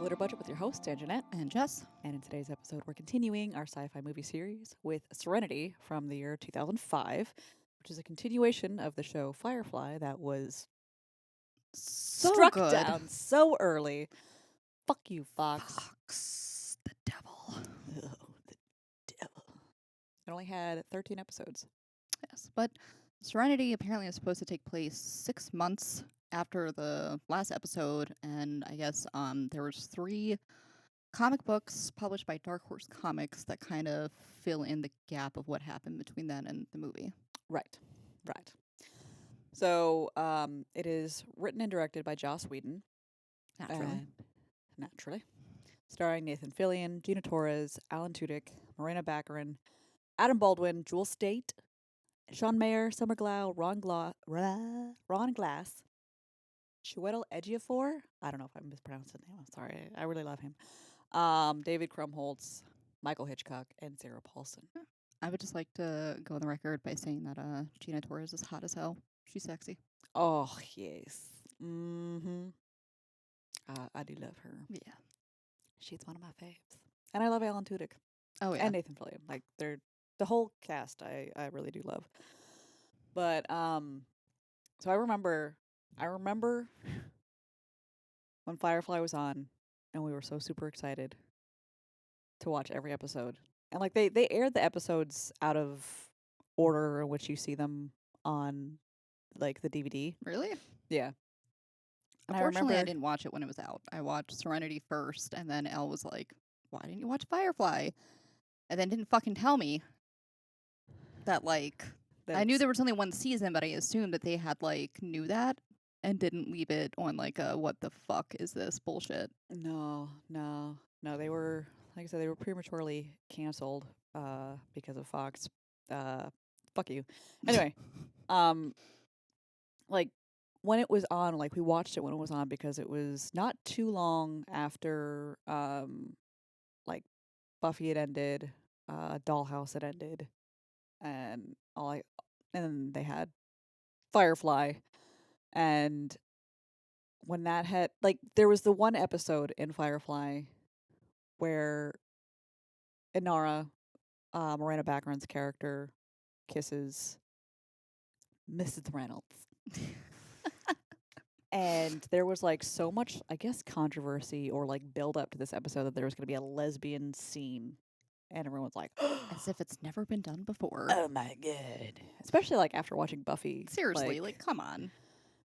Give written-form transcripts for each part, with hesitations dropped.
Loader Budget with your host, Jeanette. And Jess. And in today's episode, we're continuing our sci fi movie series with Serenity from the year 2005, which is a continuation of the show Firefly that was So struck good. down so early. Fuck you, Fox. Fox, the devil. Oh, the devil. It only had 13 episodes. Yes, but Serenity apparently is supposed to take place 6 months after the last episode, and I guess there was 3 comic books published by Dark Horse Comics that kind of fill in the gap of what happened between then and the movie. Right. So it is written and directed by Joss Whedon. Naturally. Starring Nathan Fillion, Gina Torres, Alan Tudyk, Morena Baccarin, Adam Baldwin, Jewel State, Sean Mayer, Summer Glau, Ron Glass, Chiwetel Ejiofor. I don't know if I mispronounced his name. I'm sorry. I really love him. David Krumholtz, Michael Hitchcock, and Sarah Paulson. I would just like to go on the record by saying that Gina Torres is hot as hell. She's sexy. Oh, yes. Mm-hmm. I do love her. Yeah. She's one of my faves. And I love Alan Tudyk. Oh, yeah. And Nathan Fillion. Like, they're the whole cast I really do love. But so I remember when Firefly was on and we were so super excited to watch every episode. And like they aired the episodes out of order in which you see them on like the DVD. Really? Yeah. And Unfortunately, I didn't watch it when it was out. I watched Serenity first, and then Elle was like, "Why didn't you watch Firefly?" And then didn't fucking tell me that, like, I knew there was only one season, but I assumed that they had, like, knew that and didn't leave it on, like, a what the fuck is this bullshit. No. They were, like I said, they were prematurely canceled because of Fox. Fuck you. Anyway, like when it was on, like we watched it when it was on because it was not too long after like Buffy had ended, Dollhouse had ended, and and they had Firefly, and when that had like there was the one episode in Firefly where Inara, Morena Baccarin's character, kisses Mrs. Reynolds. And there was like so much, I guess, controversy or like build up to this episode that there was going to be a lesbian scene. And everyone's like, As if it's never been done before. oh my God. Especially like after watching Buffy. Seriously, like come on.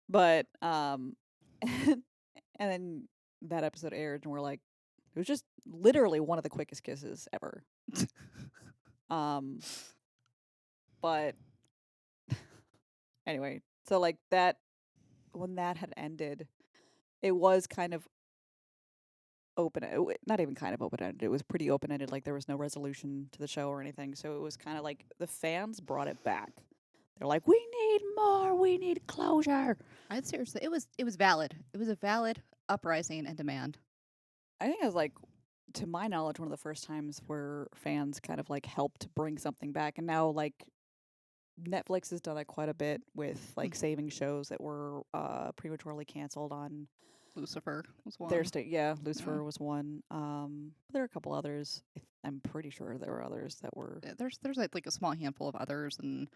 But, and then that episode aired and we're like, it was just literally one of the quickest kisses ever. But anyway, so like that, when that had ended, it was kind of open, not even kind of open ended. It was pretty open ended. Like there was no resolution to the show or anything. So it was kind of like the fans brought it back. They're like, we need more. We need closure. I'd seriously, it was valid. It was a valid uprising and demand. I think it was like, to my knowledge, one of the first times where fans kind of like helped bring something back. And now like Netflix has done that quite a bit with like saving shows that were prematurely canceled on Lucifer was one. their state. Yeah, Lucifer was one. There are a couple others. I'm pretty sure there were others that were. There's like a small handful of others, and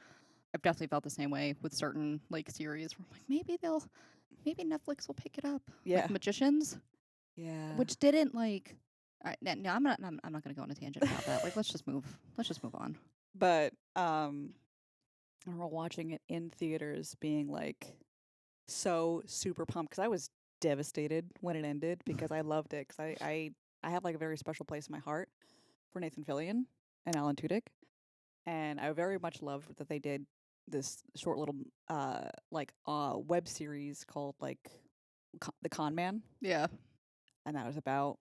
I've definitely felt the same way with certain like series where I'm like, maybe Netflix will pick it up. Yeah. Like Magicians. Yeah. Which didn't like. All right, no, I'm not gonna go on a tangent about that. Like, let's just move on. But I remember watching it in theaters, being like so super pumped because I was devastated when it ended because I loved it because I have like a very special place in my heart for Nathan Fillion and Alan Tudyk, and I very much loved that they did this short little web series called like The Con Man. Yeah. And that was about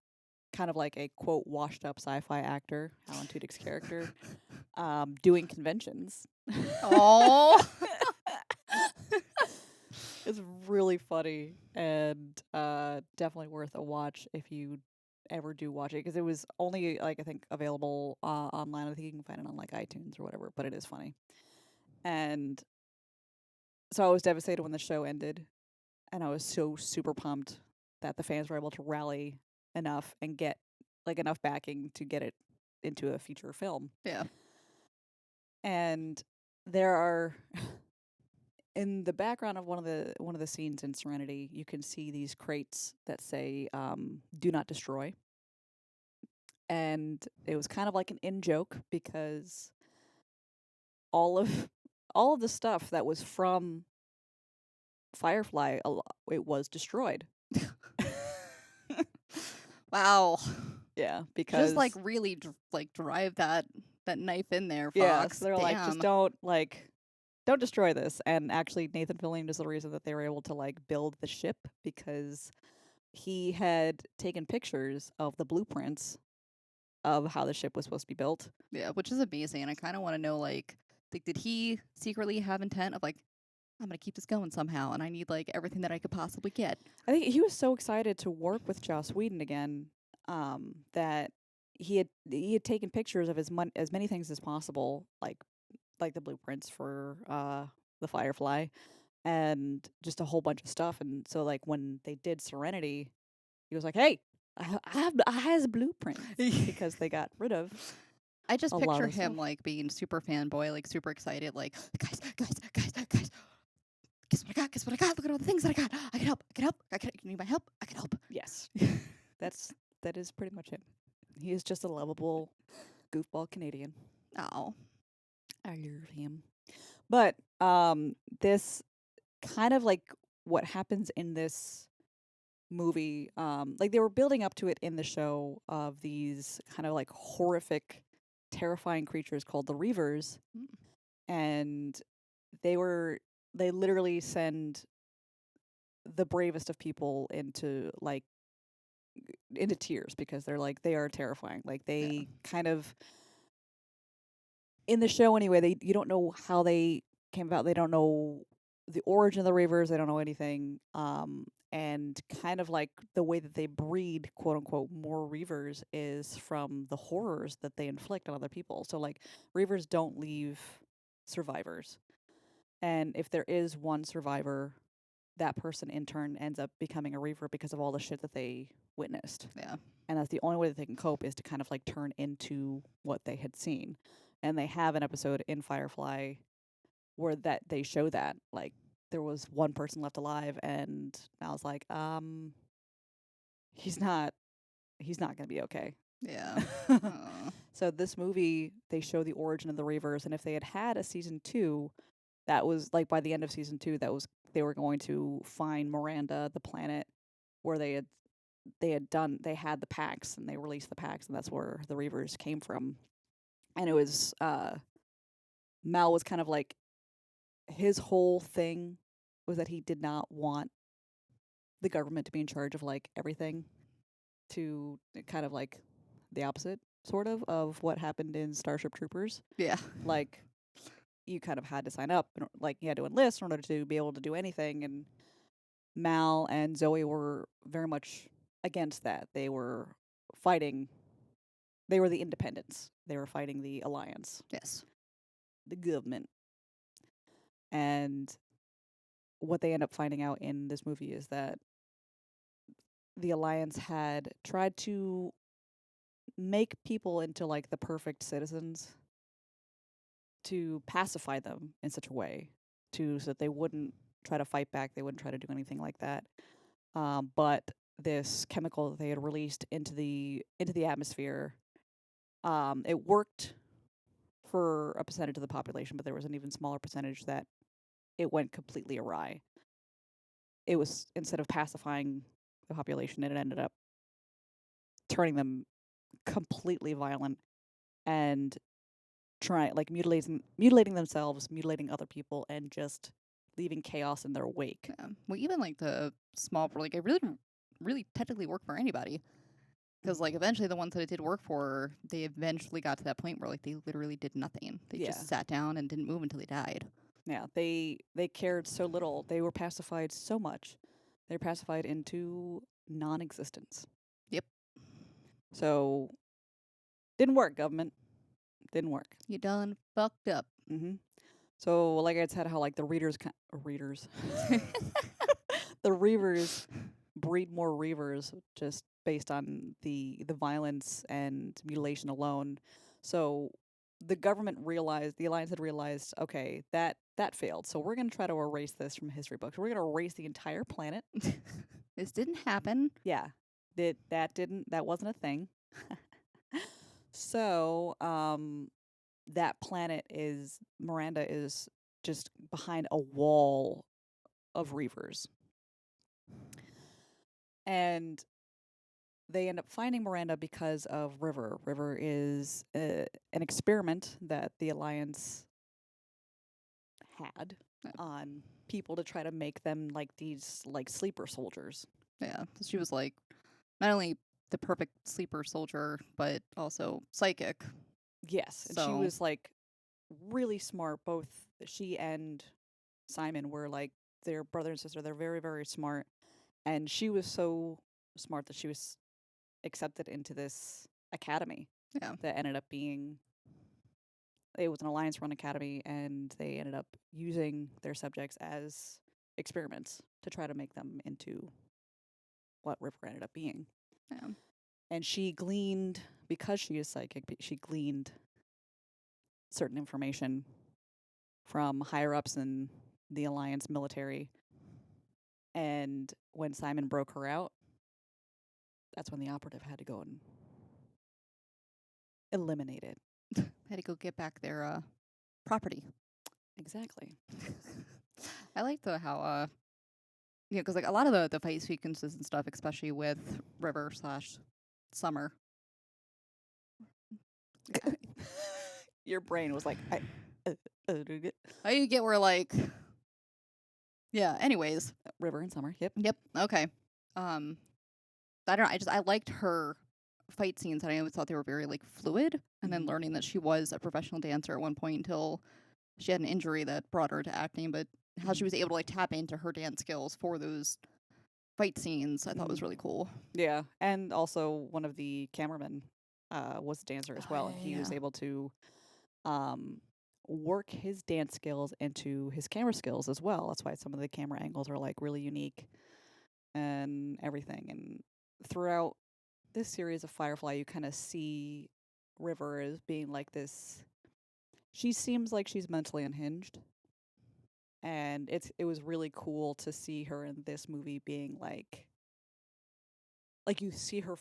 kind of like a quote washed up sci-fi actor, Alan Tudyk's character, doing conventions. Oh. It's really funny and definitely worth a watch if you ever do watch it because it was only like I think available online. I think you can find it on like iTunes or whatever, but it is funny. And so I was devastated when the show ended, and I was so super pumped that the fans were able to rally enough and get like enough backing to get it into a feature film. Yeah. And there are in the background of one of the scenes in Serenity, you can see these crates that say "Do not destroy," and it was kind of like an in joke because all of all of the stuff that was from Firefly, it was destroyed. Wow. Yeah, Just like because really like drive that knife in there, yeah, so Fox. they're like, just Damn. don't destroy this. And actually, Nathan Fillion is the reason that they were able to like build the ship because he had taken pictures of the blueprints of how the ship was supposed to be built. Yeah, which is amazing. And I kind of want to know, like, did he secretly have intent of like, I'm gonna keep this going somehow, and I need like everything that I could possibly get. I think he was so excited to work with Joss Whedon again that he had taken pictures of as many things as possible, like the blueprints for the Firefly and just a whole bunch of stuff. And so like when they did Serenity, he was like, "Hey, I has blueprints," because they got rid of I just a lot picture of the stuff. him like being super fanboy, like super excited, like guys. Guess what I got? Guess what I got? Look at all the things that I got. I can help. I can help. You need my help? I can help. Yes, that is pretty much him. He is just a lovable goofball Canadian. Oh. I love him. But this kind of like what happens in this movie, like they were building up to it in the show of these kind of like horrific, terrifying creatures called the Reavers, Mm. and they were they literally send the bravest of people into tears because they're like they are terrifying. Like Yeah. they kind of in the show anyway, they you don't know how they came about. They don't know the origin of the Reavers. They don't know anything. And kind of like the way that they breed, quote unquote, more Reavers is from the horrors that they inflict on other people. So like Reavers don't leave survivors. And if there is one survivor, that person in turn ends up becoming a Reaver because of all the shit that they witnessed. Yeah. And that's the only way that they can cope is to kind of like turn into what they had seen. And they have an episode in Firefly where that they show that like there was one person left alive, and I was like, he's not gonna be okay. Yeah. Uh, So this movie, they show the origin of the Reavers, and if they had had a season 2, that was like by the end of season 2, that was they were going to find Miranda, the planet where they had the packs and they released the packs, and that's where the Reavers came from. And it was Mal was kind of like his whole thing was that he did not want the government to be in charge of like everything, to kind of like the opposite sort of what happened in Starship Troopers. yeah. Like you kind of had to sign up, like you had to enlist in order to be able to do anything, and Mal and Zoe were very much against that. They were fighting. They were the independents. They were fighting the alliance, Yes. the government. And what they end up finding out in this movie is that the alliance had tried to make people into like the perfect citizens, to pacify them in such a way so that they wouldn't try to fight back, they wouldn't try to do anything like that. But this chemical that they had released into the atmosphere, it worked for a percentage of the population, but there was an even smaller percentage that it went completely awry. It was, instead of pacifying the population, it ended up turning them completely violent and mutilating themselves, mutilating other people, and just leaving chaos in their wake. Yeah. Well, even like the small, like it really technically worked for anybody. Because like eventually the ones that it did work for, they eventually got to that point where like they literally did nothing. They Yeah. just sat down and didn't move until they died. Yeah, they cared so little. They were pacified so much. They're pacified into non-existence. Yep. So didn't work, government. Didn't work. You done fucked up. Mm-hmm. So like I said, how like the readers, the Reavers breed more Reavers just based on the violence and mutilation alone. So the government realized, the alliance had realized, okay, that failed. So we're going to try to erase this from history books. We're going to erase the entire planet. This didn't happen. Yeah, that wasn't a thing. So that planet is, Miranda is just behind a wall of reavers. And they end up finding Miranda because of River. River is an experiment that the Alliance had on people to try to make them like these like sleeper soldiers. Yeah, she was like not only the perfect sleeper soldier, but also psychic. Yes, and she was like really smart. Both she and Simon were like their brother and sister. They're very, very smart. And she was so smart that she was accepted into this academy yeah, that ended up being, it was an alliance run academy, and they ended up using their subjects as experiments to try to make them into what River ended up being. yeah, And she gleaned, because she is psychic, she gleaned certain information from higher ups in the alliance military. And when Simon broke her out, that's when the operative had to go and eliminate it. had to go get back their property. Exactly. I like the how yeah, because like a lot of the fight sequences and stuff, especially with River slash Summer. Your brain was like, I get where like yeah. Anyways, River and Summer. Yep. yep. Okay. I don't know. I liked her fight scenes, and I always thought they were very like fluid. And then Mhm. learning that she was a professional dancer at one point until she had an injury that brought her to acting, but how she Mhm. was able to like tap into her dance skills for those fight scenes, I thought was Mhm. really cool. Yeah, and also one of the cameramen was a dancer as Oh well, yeah, and he yeah. was able to um, work his dance skills into his camera skills as well. That's why some of the camera angles are like really unique and everything. And throughout this series of Firefly, you kind of see River as being like this. She seems like she's mentally unhinged, and it was really cool to see her in this movie being like you see her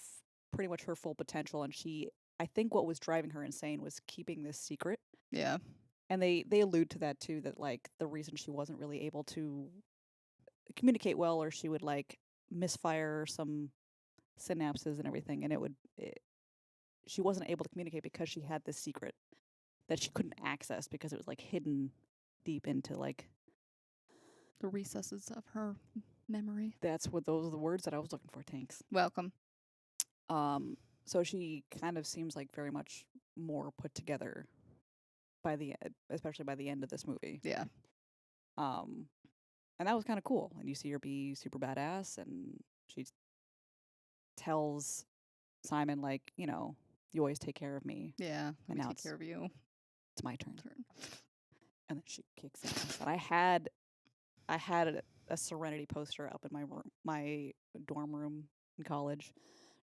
pretty much her full potential. And she, I think what was driving her insane was keeping this secret. Yeah. And they allude to that too, that like the reason she wasn't really able to communicate well, or she would like misfire some synapses and everything, and she wasn't able to communicate because she had this secret that she couldn't access because it was like hidden deep into like, The recesses of her memory. that's what, those are the words that I was looking for, tanks. Welcome. um so she kind of seems like very much more put together by the especially by the end of this movie. Yeah. Um, and that was kind of cool. And you see her be super badass, and she tells Simon like, you always take care of me, Yeah. Let and me now take care of you. it's my turn. Turn. And then she kicks ass. And I had a Serenity poster up in my dorm room in college,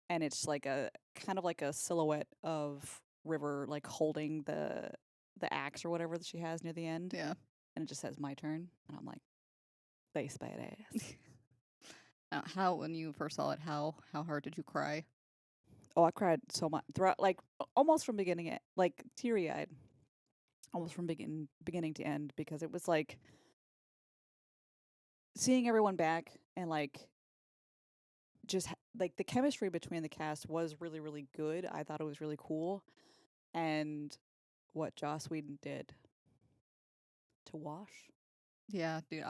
and it's like a kind of like a silhouette of River like holding the axe or whatever that she has near the end, Yeah. and it just says my turn, and I'm like, face badass. How when you first saw it, how hard did you cry? Oh, I cried so much throughout, like almost from beginning, like teary eyed, almost from beginning to end, because it was like seeing everyone back, and like just like the chemistry between the cast was really, really good. I thought it was really cool, and what Joss Whedon did to Wash. Yeah, dude.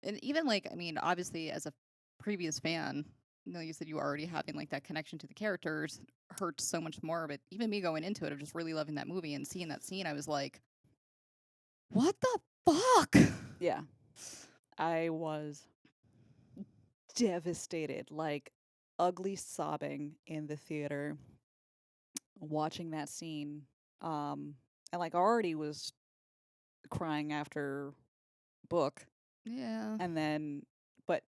And even like I mean, obviously as a previous fan, you said you were already having like that connection to the characters hurts so much more. But even me going into it of just really loving that movie and seeing that scene, I was like, what the fuck? Yeah, I was devastated, like ugly sobbing in the theater watching that scene. And like already was crying after book, Yeah. and then but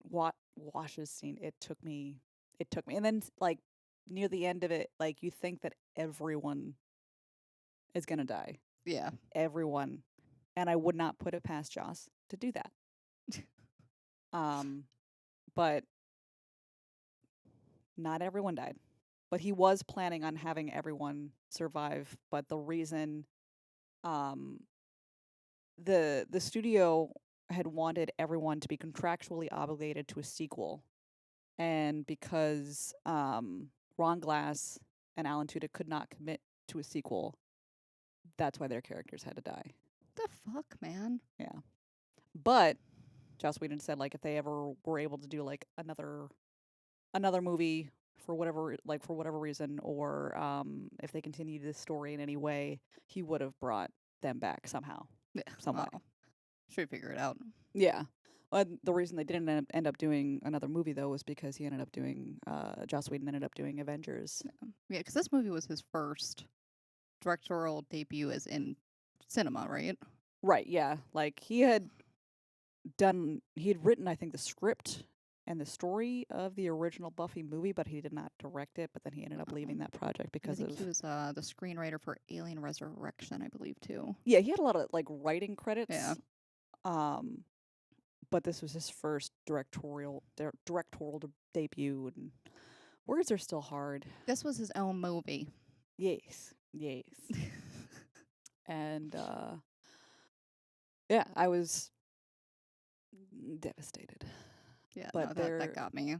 Wash's scene, it took me. it took me. And then like near the end of it, like you think that everyone is gonna die. Yeah. Everyone. And I would not put it past Joss to do that. But not everyone died. But he was planning on having everyone survive. But the reason um the studio had wanted everyone to be contractually obligated to a sequel. And because Ron Glass and Alan Tudyk could not commit to a sequel, that's why their characters had to die. The fuck, man? Yeah. But Joss Whedon said like if they ever were able to do like another movie for whatever reason, or if they continued this story in any way, he would have brought them back somehow, Yeah. some way. Well, should figure it out. Yeah. The reason they didn't end up doing another movie though was because he ended up doing Joss Whedon ended up doing Avengers. Yeah, because this movie was his first directorial debut as in cinema, right? Right, yeah. Like he had written I think the script and the story of the original Buffy movie, but he did not direct it, but then he ended up leaving that project I because think of he was the screenwriter for Alien Resurrection, I believe, too. Yeah, he had a lot of like writing credits. Yeah. But this was his first directorial debut, and words are still hard. This was his own movie. Yes. Yes. And yeah, I was devastated. Yeah, But no, that got me.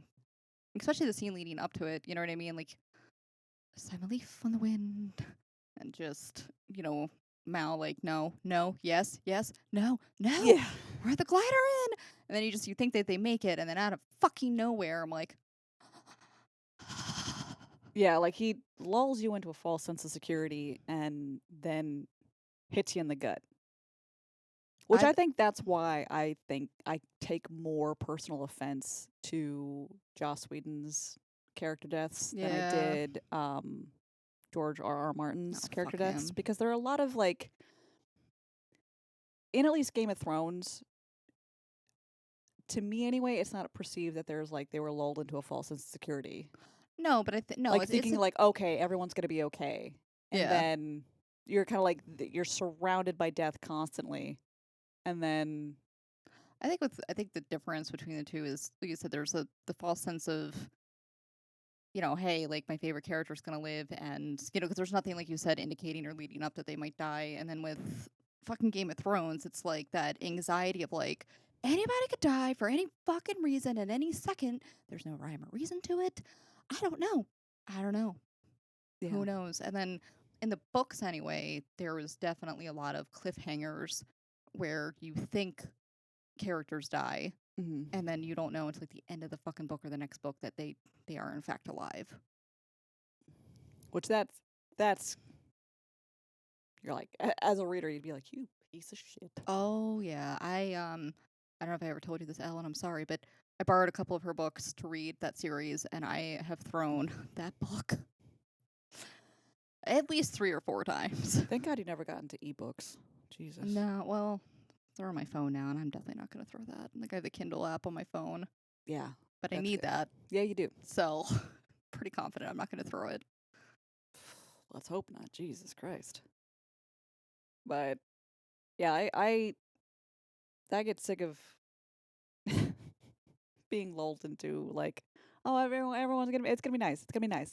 Especially the scene leading up to it, you know what I mean? Like, I'm a leaf on the wind. And just, Mal, like, no, no, yes, yes, no, no. Yeah. We're the glider in. And then you think that they make it, and then out of fucking nowhere, I'm like, Yeah, like he lulls you into a false sense of security and then hits you in the gut. Which I think that's why I think I take more personal offense to Joss Whedon's character deaths than I did George R.R. Martin's character deaths, because there are a lot of like in at least Game of Thrones, to me anyway, it's not perceived that there's like they were lulled into a false sense of security. No, but no, like thinking like, okay, everyone's gonna be okay, and Yeah. then you're kind of like you're surrounded by death constantly, and then I think the difference between the two is, like you said, there's the false sense of, hey, like my favorite character is gonna live, and because there's nothing, like you said, indicating or leading up that they might die. And then with fucking Game of Thrones, it's like that anxiety of like anybody could die for any fucking reason at any second. There's no rhyme or reason to it. I don't know. yeah. Who knows? And then in the books anyway, there was definitely a lot of cliffhangers where you think characters die, and then you don't know until like the end of the fucking book or the next book that they are in fact alive. Which that's you're like, as a reader, you'd be like, you piece of shit. Oh yeah, I don't know if I ever told you this, Ellen. I'm sorry, but I borrowed a couple of her books to read that series, and I have thrown that book at least 3 or 4 times. Thank God you never got into ebooks. Jesus. No, well, they're on my phone now, and I'm definitely not going to throw that. Like, I have the Kindle app on my phone. Yeah. But I need that. Yeah, you do. So, pretty confident I'm not going to throw it. Let's hope not. Jesus Christ. But yeah, I get sick of being lulled into like, oh, everyone's it's gonna be nice. It's gonna be nice.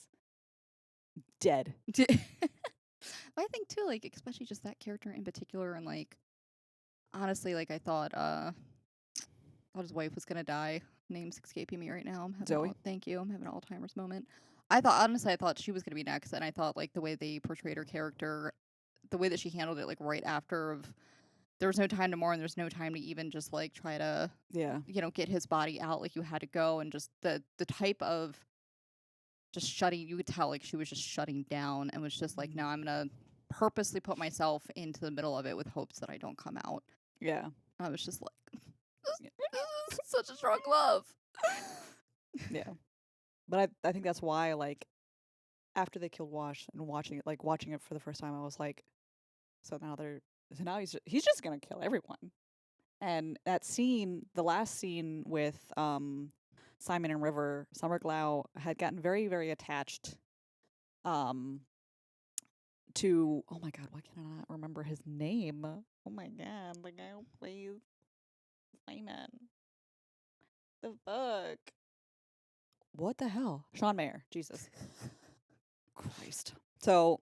Dead. I think too, like, especially just that character in particular, and like, honestly, like I thought his wife was gonna die. Name's escaping me right now. Zoe? Thank you. I'm having an Alzheimer's moment. I thought she was gonna be next, and I thought like the way they portrayed her character, the way that she handled it, like right after of there was no time to mourn, there's no time to even just like try to get his body out, like you had to go, and just the type of just shutting, you could tell like she was just shutting down and was just like, no, I'm gonna purposely put myself into the middle of it with hopes that I don't come out. Yeah. I was just like, this is such a strong love. Yeah. But I think that's why, like, after they killed Wash and watching it for the first time, I was like, so now he's just gonna kill everyone. And that scene, the last scene with Simon and River, Summer Glau had gotten very, very attached um to, oh my god, why can I not remember his name? Oh my god, the guy who plays Simon. The fuck. What the hell? Sean Mayer. Jesus. Christ. So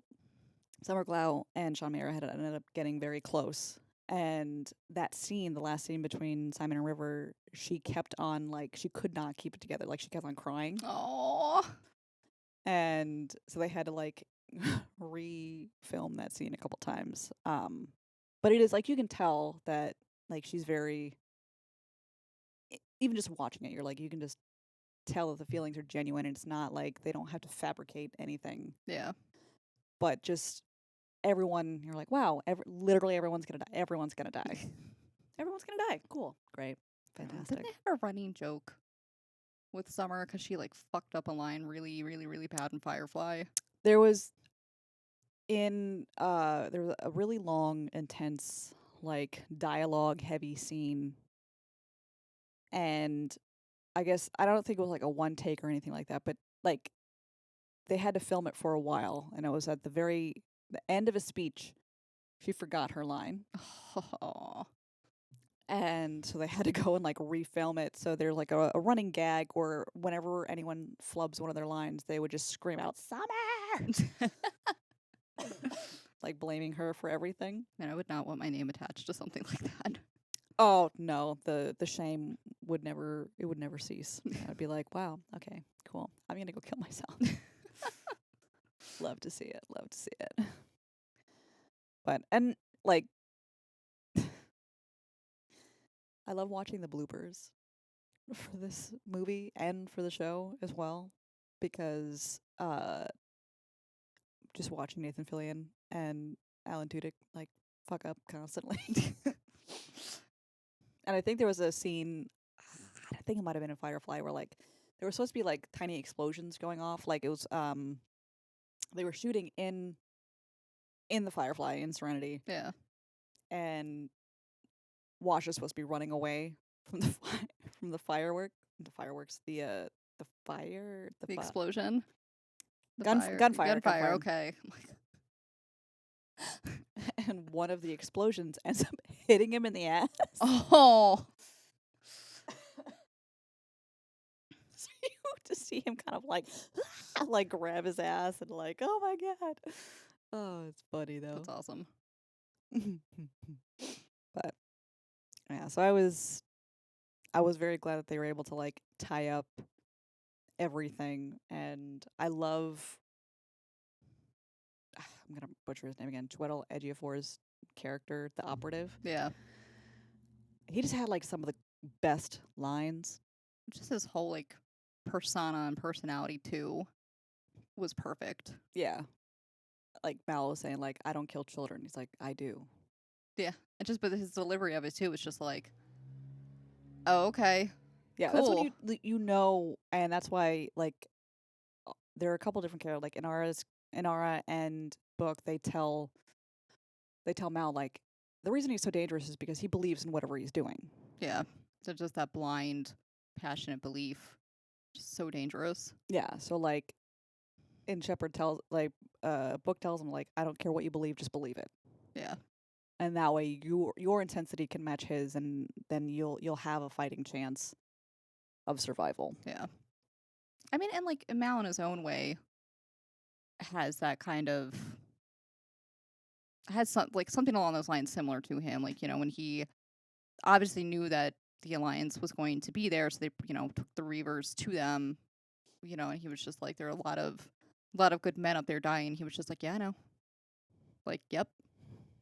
Summer Glau and Sean Mayer had ended up getting very close. And that scene, the last scene between Simon and River, she kept on, like, she could not keep it together. Like, she kept on crying. Oh. And so they had to, like, re-film that scene a couple times. But it is, like, you can tell that, like, she's very, even just watching it, you're like, you can just tell that the feelings are genuine and it's not like they don't have to fabricate anything. Yeah. But just everyone, you're like, wow, literally everyone's gonna die. Everyone's gonna die. Everyone's gonna die. Cool. Great. Fantastic. Didn't they have a running joke with Summer because she like fucked up a line really, really, really bad in Firefly? There was there was a really long, intense, like dialogue heavy scene, and I guess I don't think it was like a one take or anything like that, but like they had to film it for a while, and it was at the end of a speech. She forgot her line. Oh. And so they had to go and like refilm it. So there's like a running gag where whenever anyone flubs one of their lines, they would just scream out "Summer," like blaming her for everything. Man, I would not want my name attached to something like that. Oh no, the shame would never cease. I'd be like, wow, okay, cool. I'm gonna go kill myself. Love to see it. Love to see it. But and like I love watching the bloopers for this movie and for the show as well because just watching Nathan Fillion and Alan Tudyk like fuck up constantly. And I think there was a scene, I think it might have been in Firefly, where like there were supposed to be like tiny explosions going off. Like it was they were shooting in the Firefly in Serenity, Yeah. and Wash is supposed to be running away from from the fireworks, the fire, The explosion. The gunfire. Gunfire. Okay. And one of the explosions ends up hitting him in the ass. Oh. So you to see him kind of like like grab his ass and like, oh my god. Oh, it's funny though. That's awesome. But yeah, so I was very glad that they were able to like tie up everything, and I love I'm gonna butcher his name again. Chiwetel Ejiofor's character, the operative. Yeah. He just had like some of the best lines. Just his whole like persona and personality too was perfect. Yeah. Like Mal was saying, like, I don't kill children. He's like, I do. Yeah. And just but his delivery of it too was just like, oh, okay. Yeah, Cool. that's when you know, and that's why like there are a couple different characters. Like Inara and Book, they tell Mal like the reason he's so dangerous is because he believes in whatever he's doing. Yeah. So just that blind, passionate belief, just so dangerous. Yeah, so like, and Shepard tells like Book tells him like, I don't care what you believe, just believe it. Yeah. And that way your intensity can match his, and then you'll have a fighting chance of survival. Yeah. I mean, and like Mal in his own way has that kind of has something along those lines similar to him. Like, when he obviously knew that the Alliance was going to be there, so they, took the Reavers to them, and he was just like, there are a lot of good men up there dying. He was just like, yeah, I know. Like, yep.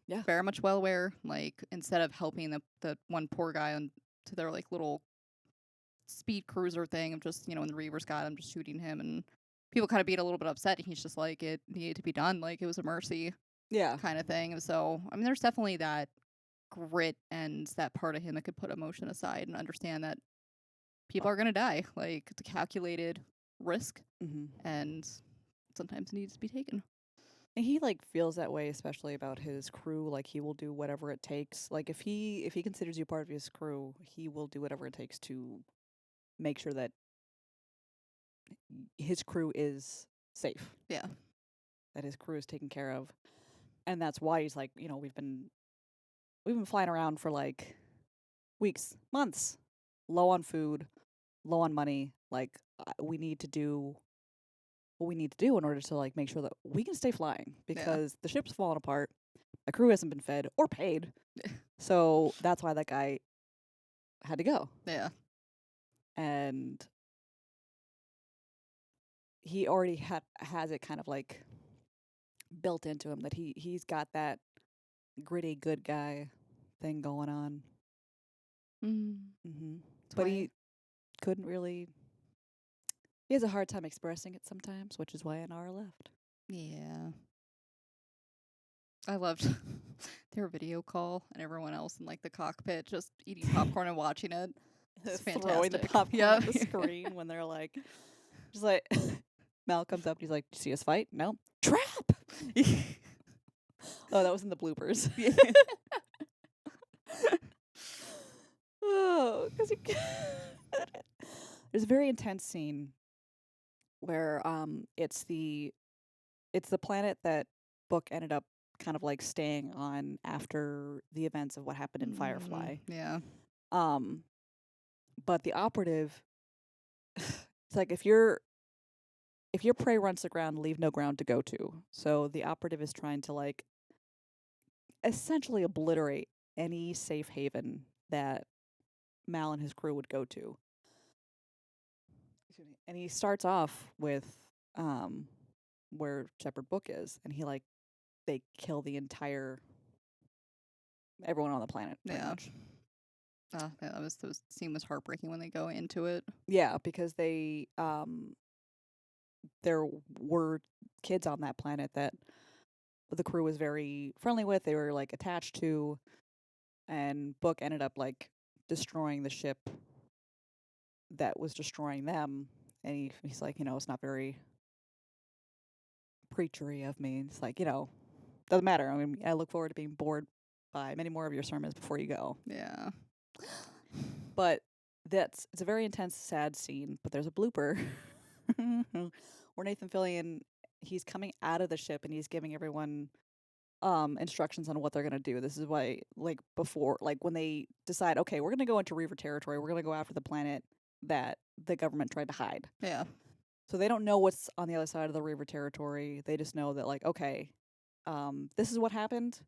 Yeah. Very much well aware. Like, instead of helping the one poor guy on to their like little speed cruiser thing of just, when the Reavers got him, just shooting him, and people kind of being a little bit upset, and he's just like, it needed to be done. Like, it was a mercy. Yeah. Kind of thing. So, I mean, there's definitely that grit and that part of him that could put emotion aside and understand that people are going to die. Like, it's a calculated risk, and sometimes it needs to be taken. And he like feels that way, especially about his crew. Like he will do whatever it takes. Like if he considers you part of his crew, he will do whatever it takes to make sure that his crew is safe. Yeah. That his crew is taken care of. And that's why he's like, we've been flying around for like weeks, months, low on food, low on money. Like we need to do what we need to do in order to like make sure that we can stay flying because the ship's falling apart. The crew hasn't been fed or paid. So that's why that guy had to go. Yeah. And he already has it kind of like built into him that he's got that gritty good guy thing going on. Mm-hmm. But he couldn't really. He has a hard time expressing it sometimes, which is why Anara left. Yeah. I loved their video call and everyone else in like the cockpit just eating popcorn and watching it. It's fantastic. Throwing the popcorn at the screen when they're like, just like, Mal comes up and he's like, "Do you see us fight?" "No." "Trap!" Oh, that was in the bloopers. Oh, because there's a very intense scene where it's the planet that Book ended up kind of like staying on after the events of what happened in Firefly. Yeah. But the operative, it's like if your prey runs the ground, leave no ground to go to. So the operative is trying to like essentially obliterate any safe haven that Mal and his crew would go to. And he starts off with where Shepherd Book is, and they kill the entire everyone on the planet. Pretty much. Yeah, the scene was heartbreaking when they go into it. Yeah, because there were kids on that planet that the crew was very friendly with. They were like attached to, and Book ended up like destroying the ship that was destroying them. And he's like, it's not very preachery of me. It's like, doesn't matter. I mean, I look forward to being bored by many more of your sermons before you go. Yeah. But it's a very intense, sad scene. But there's a blooper where Nathan Fillion, he's coming out of the ship and he's giving everyone instructions on what they're gonna do. This is why, like before, like when they decide, okay, we're gonna go into Reaver territory, we're gonna go after the planet that the government tried to hide. Yeah. So they don't know what's on the other side of the Reaver territory. They just know that, like, okay, this is what happened.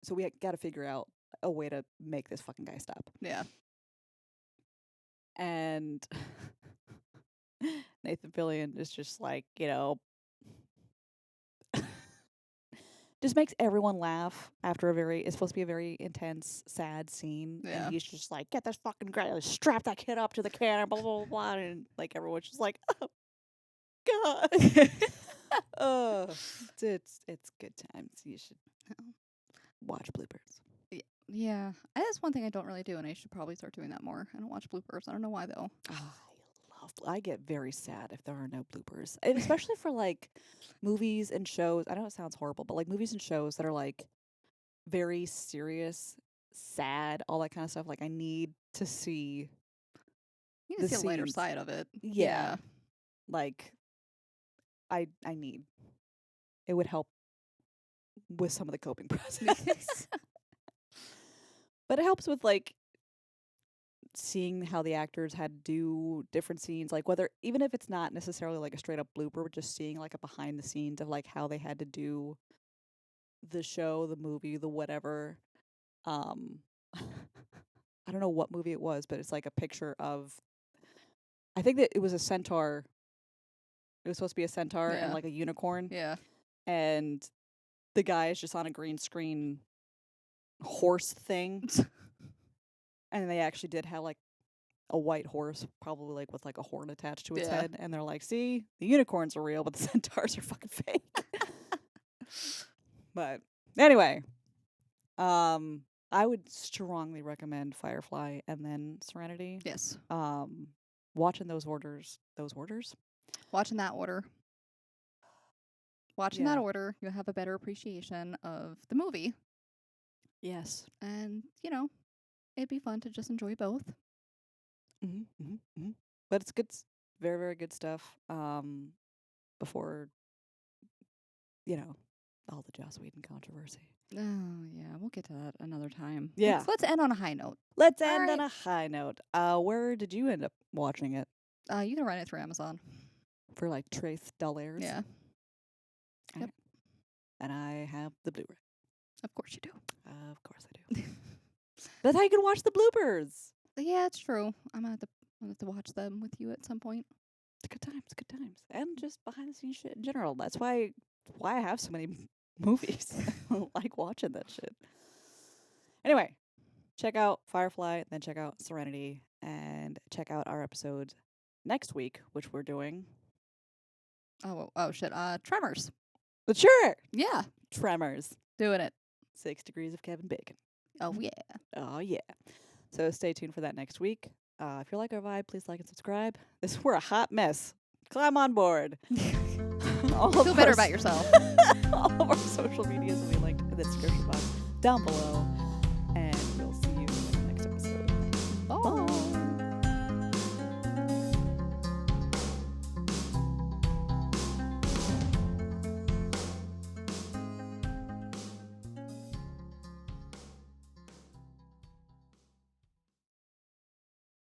So we got to figure out a way to make this fucking guy stop. Yeah. And Nathan Fillion is just like, just makes everyone laugh after it's supposed to be a very intense, sad scene. Yeah. And he's just like, "Get this fucking guy, strap that kid up to the cannon, blah, blah, blah, blah." And like everyone's just like, "Oh, God." It's good times. You should watch bloopers. Yeah. That's one thing I don't really do, and I should probably start doing that more. I don't watch bloopers. I don't know why, though. I get very sad if there are no bloopers, and especially for like movies and shows. I know it sounds horrible, but like movies and shows that are like very serious, sad, all that kind of stuff. Like I need to see. You need to see a lighter side of it. Yeah. Like I need. It would help with some of the coping process. But it helps with like seeing how the actors had to do different scenes, like whether even if it's not necessarily like a straight up blooper, but just seeing like a behind the scenes of like how they had to do the show, the movie, the whatever. I don't know what movie it was, but it's like a picture of, I think that it was a centaur. It was supposed to be a centaur and like a unicorn. Yeah. And the guy is just on a green screen horse thing. And they actually did have like a white horse, probably like with like a horn attached to its head. And they're like, "See, the unicorns are real, but the centaurs are fucking fake." But anyway, I would strongly recommend Firefly and then Serenity. Yes. Watching those orders. Watching that order. Watching that order, you'll have a better appreciation of the movie. Yes. And, it'd be fun to just enjoy both. Mm-hmm, mm-hmm, mm-hmm. But it's good. Very, very good stuff. Before, all the Joss Whedon controversy. Oh yeah, we'll get to that another time. Yeah. Let's end on a high note. Let's All end on right. a high note. Where did you end up watching it? You can rent it through Amazon. For like $3. Yeah. All Yep. right. And I have the Blu-ray. Of course you do. Of course I do. That's how you can watch the bloopers. Yeah, it's true. I'm gonna have to watch them with you at some point. Good times, good times. And just behind the scenes shit in general. That's why I have so many movies. I like watching that shit. Anyway, check out Firefly, then check out Serenity, and check out our episodes next week, which we're doing. Oh shit. Tremors. But sure, Yeah, Tremors. doing it. 6 Degrees of Kevin Bacon. Oh yeah. Oh yeah. So stay tuned for that next week. If you like our vibe, please like and subscribe. We're a hot mess. Climb on board. Feel better about yourself. All of our social medias will be linked in the description box down below.